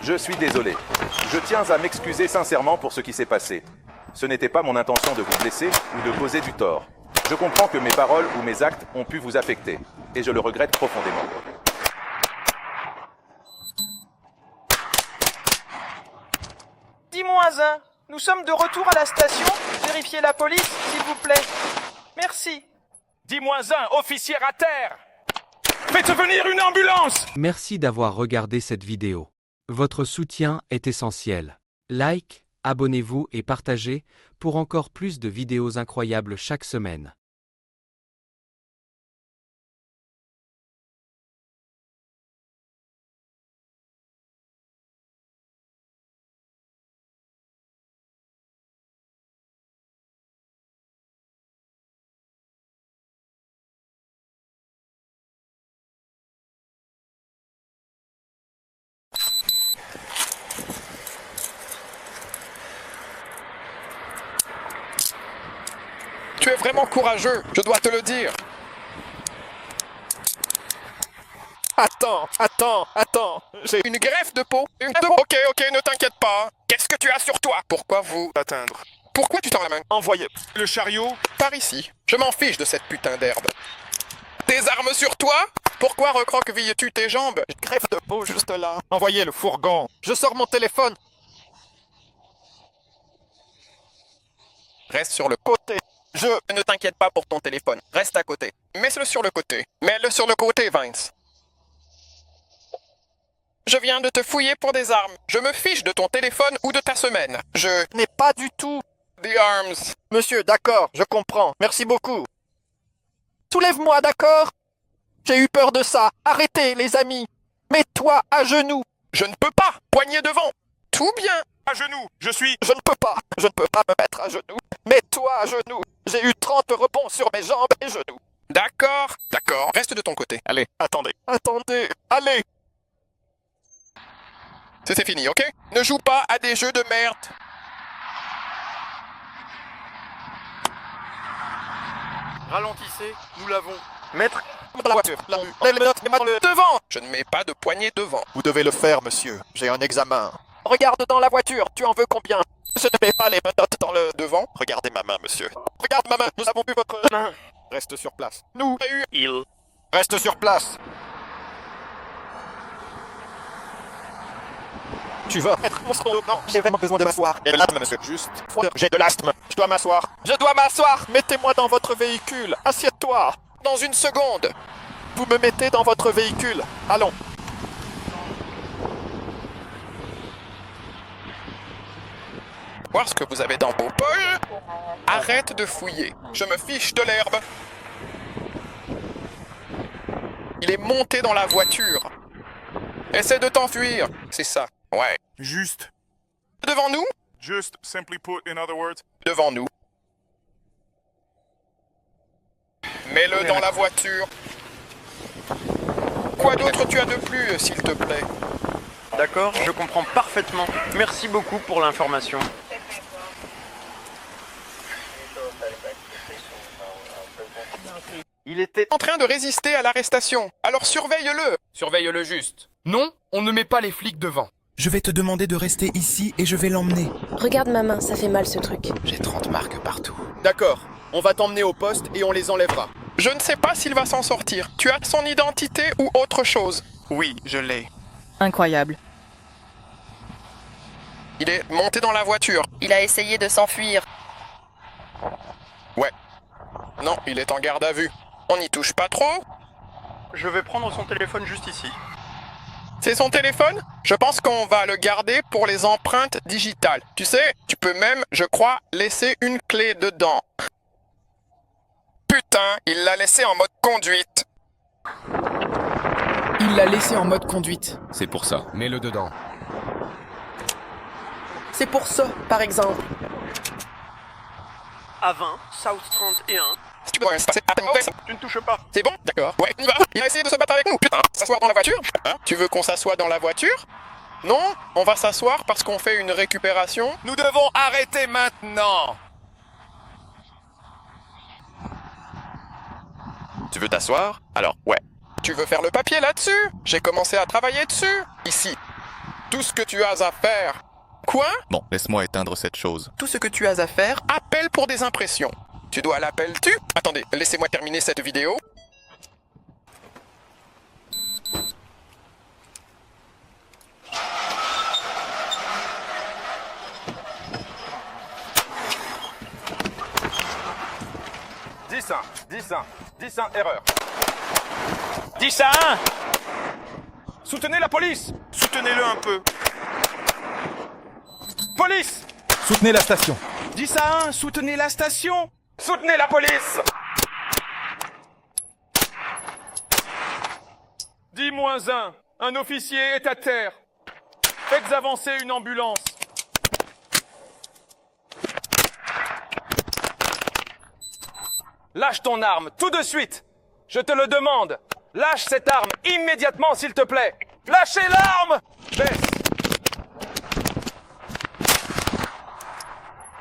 Je suis désolé. Je tiens à m'excuser sincèrement pour ce qui s'est passé. Ce n'était pas mon intention de vous blesser ou de causer du tort. Je comprends que mes paroles ou mes actes ont pu vous affecter, et je le regrette profondément. -1. Nous sommes de retour à la station. Vérifiez la police, s'il vous plaît. Merci. -1, officière à terre! Faites venir une ambulance! Merci d'avoir regardé cette vidéo. Votre soutien est essentiel. Like, abonnez-vous et partagez pour encore plus de vidéos incroyables chaque semaine. Tu es vraiment courageux, je dois te le dire. Attends. J'ai une greffe de peau. Ok, ne t'inquiète pas. Qu'est-ce que tu as sur toi? Pourquoi vous atteindre? Pourquoi tu tends la main? Envoyez le chariot. Par ici. Je m'en fiche de cette putain d'herbe. Des armes sur toi? Pourquoi recroquevilles-tu tes jambes? Greffe de peau juste là. Envoyez le fourgon. Je sors mon téléphone. Reste sur le côté. Ne t'inquiète pas pour ton téléphone. Reste à côté. Mets-le sur le côté. Mets-le sur le côté, Vince. Je viens de te fouiller pour des armes. Je me fiche de ton téléphone ou de ta semaine. Je n'ai pas du tout the arms. Monsieur, d'accord, je comprends. Merci beaucoup. Soulève-moi, d'accord? J'ai eu peur de ça. Arrêtez, les amis. Mets-toi à genoux. Je ne peux pas. Poignée devant. Tout bien. À genoux, je suis... Je ne peux pas me mettre à genoux. Mets-toi à genoux. J'ai eu 30 rebonds sur mes jambes et genoux. D'accord. Reste de ton côté. Allez. Attendez. Allez. C'est fini, ok? Ne joue pas à des jeux de merde. Ralentissez, nous l'avons. Maître, dans la voiture. Devant. Je ne mets pas de poignée devant. Vous devez le faire, monsieur. J'ai un examen. Regarde dans la voiture. Tu en veux combien? Je ne mets pas les menottes dans le devant. Regardez ma main, monsieur. Regarde ma main. Nous avons vu votre main. Reste sur place. Il. Reste sur place. Tu vas être monstrueux. Non, j'ai vraiment besoin de m'asseoir. J'ai de l'asthme, monsieur. Juste. J'ai de l'asthme. Je dois m'asseoir. Mettez-moi dans votre véhicule. Assieds-toi. Dans une seconde. Vous me mettez dans votre véhicule. Allons. Voir ce que vous avez dans vos poches. Arrête de fouiller. Je me fiche de l'herbe. Il est monté dans la voiture. Essaie de t'enfuir. C'est ça. Ouais. Juste. Devant nous? Just, simply put, in other words. Devant nous. Mets-le dans la voiture. Quoi d'autre tu as de plus, s'il te plaît? D'accord, je comprends parfaitement. Merci beaucoup pour l'information. Il était En train de résister à l'arrestation. Alors surveille-le. Surveille-le juste. Non, on ne met pas les flics devant. Je vais te demander de rester ici et je vais l'emmener. Regarde ma main, ça fait mal ce truc. J'ai 30 marques partout. D'accord, on va t'emmener au poste et on les enlèvera. Je ne sais pas s'il va s'en sortir. Tu as son identité ou autre chose? Oui, je l'ai. Incroyable. Il est monté dans la voiture. Il a essayé de s'enfuir. Ouais. Non, il est en garde à vue. On n'y touche pas trop? Je vais prendre son téléphone juste ici. C'est son téléphone? Je pense qu'on va le garder pour les empreintes digitales. Tu sais, tu peux même, je crois, laisser une clé dedans. Putain, il l'a laissé en mode conduite. Il l'a laissé en mode conduite. C'est pour ça. Mets-le dedans. C'est pour ça, par exemple. À 20, South 31. Tu peux se passer à ta mauvaise. Tu ne touches pas. C'est bon? D'accord. Ouais, on y va. Il a essayé de se battre avec nous. Putain, s'asseoir dans la voiture? Hein? Tu veux qu'on s'assoie dans la voiture? Non, on va s'asseoir parce qu'on fait une récupération. Nous devons arrêter maintenant. Tu veux t'asseoir? Alors, ouais. Tu veux faire le papier là-dessus? J'ai commencé à travailler dessus. Ici. tout ce que tu as à faire. Quoi? Bon, laisse-moi éteindre cette chose. Tout ce que tu as à faire, Appel pour des impressions. Tu dois l'appelles-tu? Attendez, laissez-moi terminer cette vidéo. Dix 1, erreur. 10 à 1. Soutenez la police. Soutenez-le un peu. Police. Soutenez la station. 10 à 1, soutenez la station. Soutenez la police. 10-1, un officier est à terre. Faites avancer une ambulance. Lâche ton arme, tout de suite. Je te le demande. Lâche cette arme immédiatement, s'il te plaît. Lâchez l'arme. Baisse.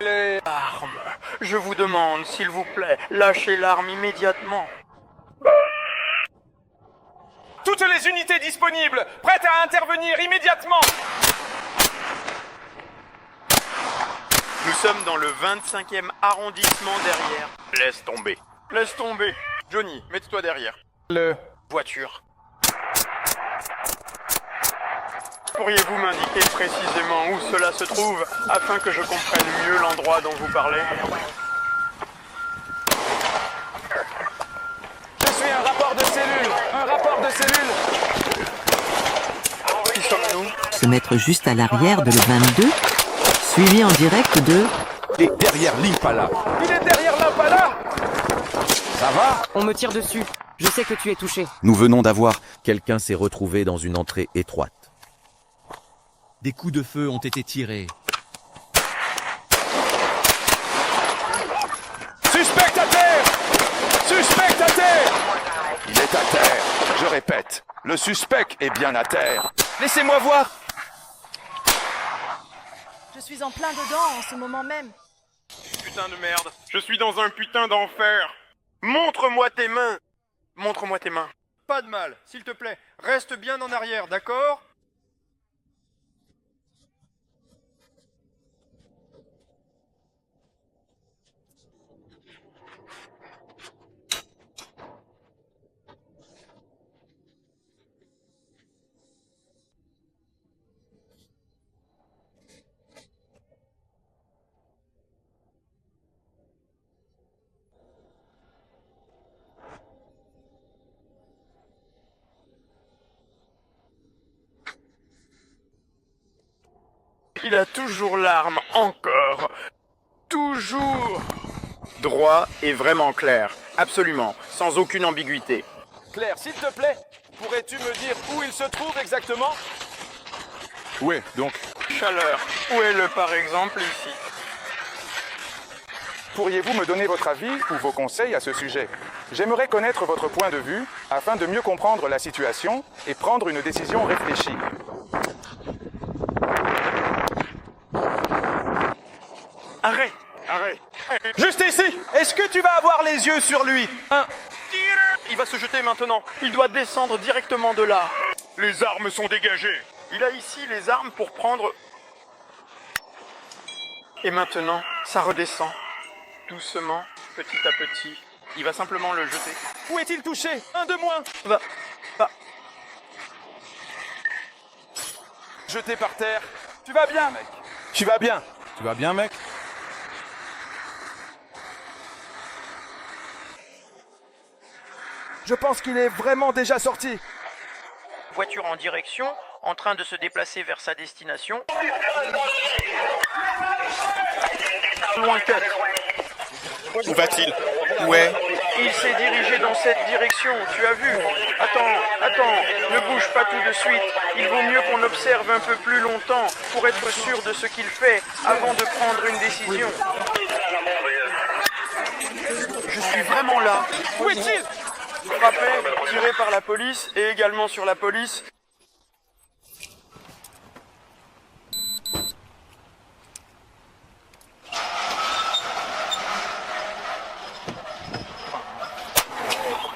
Les armes. Je vous demande, s'il vous plaît, lâchez l'arme immédiatement. Toutes les unités disponibles, prêtes à intervenir immédiatement. Nous sommes dans le 25e arrondissement derrière. Laisse tomber. Laisse tomber. Johnny, mets-toi derrière. Voiture. Pourriez-vous m'indiquer précisément où cela se trouve, afin que je comprenne mieux l'endroit dont vous parlez? Je suis un rapport de cellule. Un rapport de cellule. Qui sommes-nous? Se mettre juste à l'arrière de le 22, suivi en direct de... Il est derrière l'Impala. Il est derrière l'Impala. Ça va? on me tire dessus. Je sais que tu es touché. Nous venons d'avoir... Quelqu'un s'est retrouvé dans une entrée étroite. Des coups de feu ont été tirés. Suspect à terre. Suspect à terre. Il est à terre. Je répète, le suspect est bien à terre. Laissez-moi voir. Je suis en plein dedans en ce moment même. Putain de merde. Je suis dans un putain d'enfer. Montre-moi tes mains. Montre-moi tes mains. Pas de mal, s'il te plaît. Reste bien en arrière, d'accord? Il a toujours l'arme, encore. Toujours. Droit et vraiment clair. Absolument, sans aucune ambiguïté. Claire, s'il te plaît, pourrais-tu me dire où il se trouve exactement? Où est donc? Chaleur. Où est-le par exemple ici? Pourriez-vous me donner votre avis ou vos conseils à ce sujet? J'aimerais connaître votre point de vue afin de mieux comprendre la situation et prendre une décision réfléchie. Arrête. Arrête. Juste ici. Est-ce que tu vas avoir les yeux sur lui? Il va se jeter maintenant. Il doit descendre directement de là. Les armes sont dégagées. Il a ici les armes pour prendre... Et maintenant, ça redescend. Doucement, petit à petit. Il va simplement le jeter. Où est-il touché? Un de moins. Va. Jeté par terre. Tu vas bien, mec. Tu vas bien. Tu vas bien, mec? Je pense qu'il est vraiment déjà sorti. Voiture en direction, en train de se déplacer vers sa destination. Loin 4. Où va-t-il? Où est? Il s'est dirigé dans cette direction, tu as vu? Attends, ne bouge pas tout de suite. Il vaut mieux qu'on observe un peu plus longtemps pour être sûr de ce qu'il fait avant de prendre une décision. Je suis vraiment là. Où est-il? Frappé, tiré par la police et également sur la police.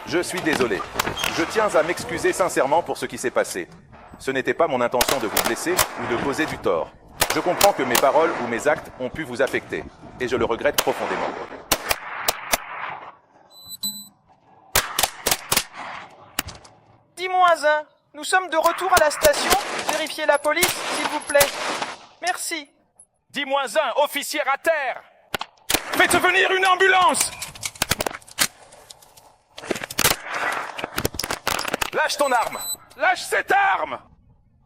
Je suis désolé. Je tiens à m'excuser sincèrement pour ce qui s'est passé. Ce n'était pas mon intention de vous blesser ou de causer du tort. Je comprends que mes paroles ou mes actes ont pu vous affecter, et je le regrette profondément. -1. Nous sommes de retour à la station. Vérifiez la police, s'il vous plaît. Merci. -1, officier à terre. Faites venir une ambulance. Lâche ton arme. Lâche cette arme.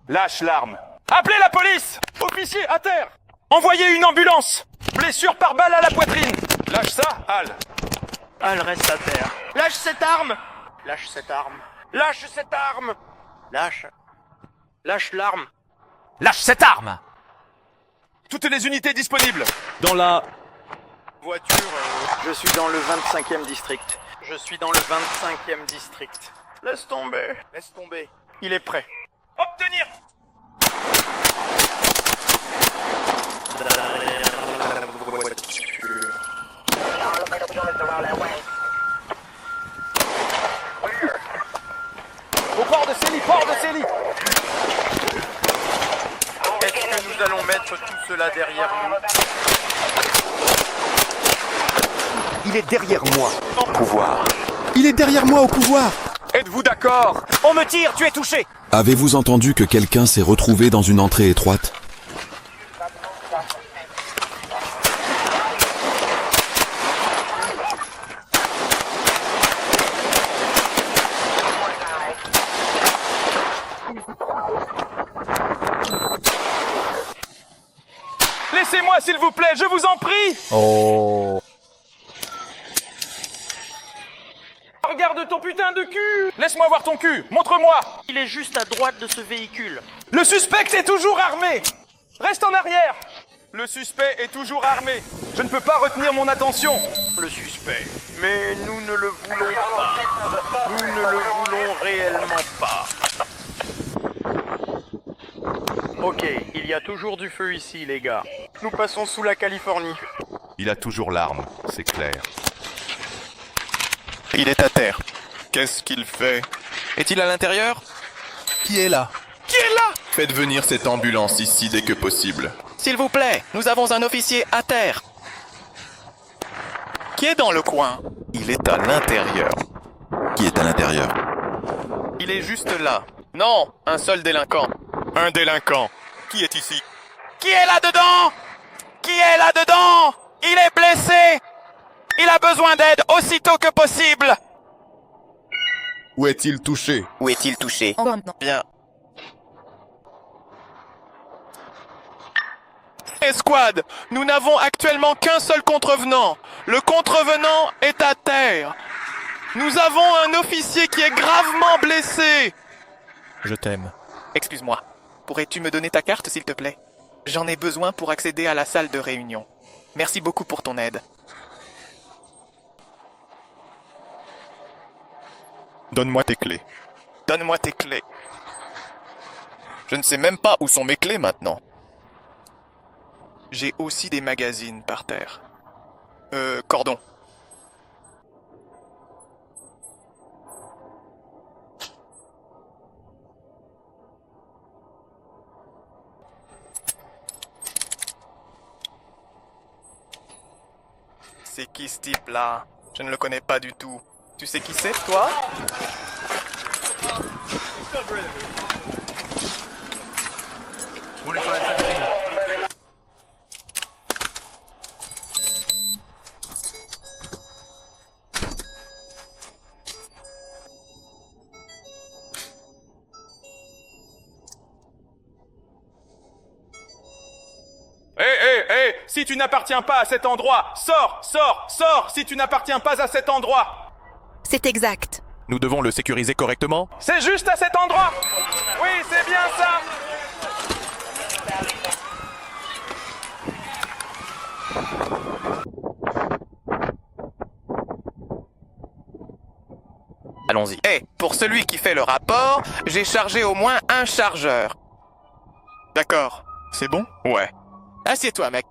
Lâche l'arme. Appelez la police. Officier à terre. Envoyez une ambulance. Blessure par balle à la poitrine. Lâche ça, Al. Al reste à terre. Lâche cette arme. Lâche cette arme. Lâche cette arme. Lâche. Lâche l'arme. Lâche cette arme. Toutes les unités disponibles. Dans la... Voiture, je suis dans le 25e district. Je suis dans le 25e district. Laisse tomber. Laisse tomber. Il est prêt. Obtenir. Au port de Célie, port de Célie. Est-ce que nous allons mettre tout cela derrière nous? Il est derrière moi. Pouvoir. Il est derrière moi au pouvoir. Êtes-vous d'accord? On me tire, tu es touché. Avez-vous entendu que quelqu'un s'est retrouvé dans une entrée étroite? Laissez-moi, s'il vous plaît, je vous en prie. Oh. Regarde ton putain de cul. Laisse-moi voir ton cul, montre-moi. Il est juste à droite de ce véhicule. Le suspect est toujours armé. Reste en arrière. Le suspect est toujours armé. Je ne peux pas retenir mon attention. Le suspect. Mais nous ne le voulons pas. Nous ne le voulons réellement pas. Ok, il y a toujours du feu ici, les gars. Nous passons sous la Californie. Il a toujours l'arme, c'est clair. Il est à terre. Qu'est-ce qu'il fait? Est-il à l'intérieur? Qui est là? Qui est là? Faites venir cette ambulance ici dès que possible. S'il vous plaît, nous avons un officier à terre. Qui est dans le coin? Il est à l'intérieur. Qui est à l'intérieur? Il est juste là. Non, un seul délinquant. Un délinquant. Qui est ici? Qui est là-dedans? Qui est là-dedans? Il est blessé. Il a besoin d'aide aussitôt que possible. Où est-il touché? Où est-il touché? Bien. Escouade, nous n'avons actuellement qu'un seul contrevenant. Le contrevenant est à terre. Nous avons un officier qui est gravement blessé. Je t'aime. Excuse-moi. Pourrais-tu me donner ta carte, s'il te plaît? J'en ai besoin pour accéder à la salle de réunion. Merci beaucoup pour ton aide. Donne-moi tes clés. Donne-moi tes clés. Je ne sais même pas où sont mes clés maintenant. J'ai aussi des magazines par terre. Cordon. C'est qui ce type-là? Je ne le connais pas du tout. Tu sais qui c'est, toi? Hé, si tu n'appartiens pas à cet endroit, sors, si tu n'appartiens pas à cet endroit. C'est exact. Nous devons le sécuriser correctement? C'est juste à cet endroit. Oui, c'est bien ça. Allons-y. Pour celui qui fait le rapport, j'ai chargé au moins un chargeur. D'accord. C'est bon? Ouais. Assieds-toi, mec.